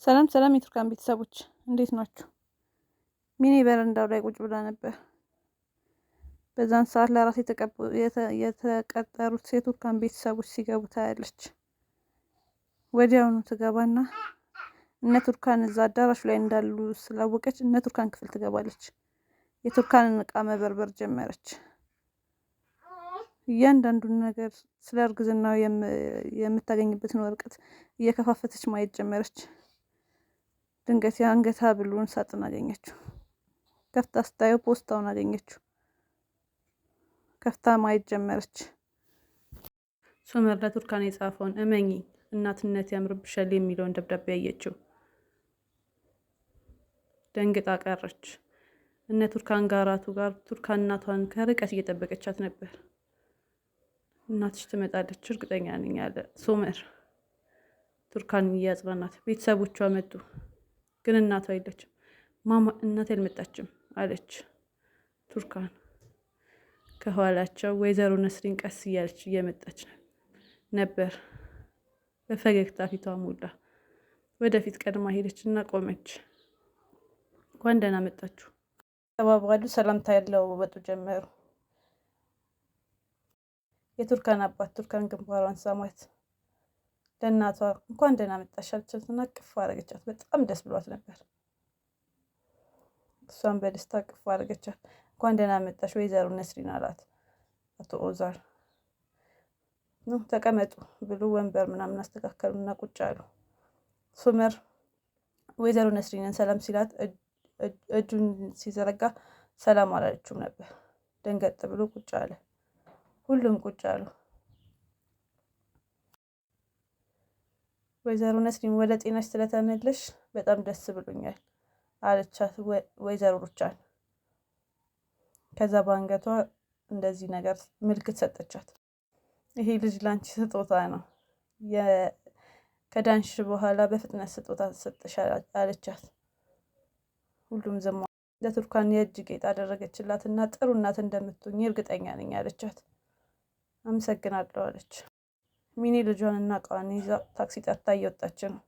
ሰላም ሰላም የቱርካን ቤተሰቦች እንዴት ናችሁ? ሚኒ በረንዳው ላይ ቁጭ ብላ ነበር። በዛን ሰዓት ለራስ የተቀጠሩት የቱርካን ቤተሰቦች ሲገቡ ታያለች። ወዲያውኑ ትገባና እነ ቱርካን እዛ አዳራሹ ላይ እንዳሉ ስላወቀች እነ ቱርካን ክፍል ትገባለች። የቱርካንን እቃ መበርበር ጀመረች። እያንዳንዱን ነገር ስለ እርግዝናው የምታገኝበትን ወረቀት እየከፋፈተች ማየት ጀመረች። ድንገት የአንገት ሐብሉን ሳጥን አገኘችው። ከፍታ ስታየው ፖስታውን አገኘችው። ከፍታ ማየት ጀመረች። ሶመር ለቱርካን የጻፈውን እመኚ እናትነት ያምርብሻል የሚለውን ደብዳቤ አየችው። ደንግጣ ቀረች። እነ ቱርካን ጋር ቱርካን እናቷን ከርቀት እየጠበቀቻት ነበር። እናትሽ ትመጣለች እርግጠኛ ነኝ አለ ሶመር ቱርካን እያጽናናት። ቤተሰቦቿ መጡ፣ ግን እናቷ የለችም። ማማ እናቴ አልመጣችም አለች ቱርካን። ከኋላቸው ወይዘሮ ነስሪን ቀስ እያለች እየመጣች ነበር። በፈገግታ ፊቷ ሞላ። ወደፊት ቀድማ ሄደች እና ቆመች። እንኳን ደህና መጣችሁ ተባባሉ። ሰላምታ ያለዋወጡ ጀመሩ። የቱርካን አባት ቱርካን ግንባሯን ሳማት። ለእናቷ እንኳን ደህና መጣሽ አለቻትና ቅፍ አደረገቻት። በጣም ደስ ብሏት ነበር። እሷን በደስታ ቅፍ አደረገቻት። እንኳን ደህና መጣሽ ወይዘሮ ነስሪን አላት አቶ ኦዛር። ተቀመጡ ብሎ ወንበር ምናምን አስተካከሉና ቁጭ አሉ። ሶመር ወይዘሮ ነስሪንን ሰላም ሲላት እጁን ሲዘረጋ ሰላም አላለችውም ነበር። ደንገጥ ብሎ ቁጭ አለ። ሁሉም ቁጭ አሉ። ወይዘሮ ነስሪን ወደ ጤናሽ ስለተመለሽ በጣም ደስ ብሎኛል አለቻት ወይዘሮ ሩቻን። ከዛ በአንገቷ እንደዚህ ነገር ምልክት ሰጠቻት። ይሄ ልጅ ላንቺ ስጦታ ነው፣ ከዳንሽ በኋላ በፍጥነት ስጦታ ሰጠሽ አለቻት። ሁሉም ዝም አሉ። ለቱርካን የእጅ ጌጥ አደረገችላት እና ጥሩ እናት እንደምትሆኝ እርግጠኛ ነኝ አለቻት። አመሰግናለሁ አለች። ሚኒ ልጇን እና እቃዋን ይዛ ታክሲ ጠርታ እየወጣች ነው።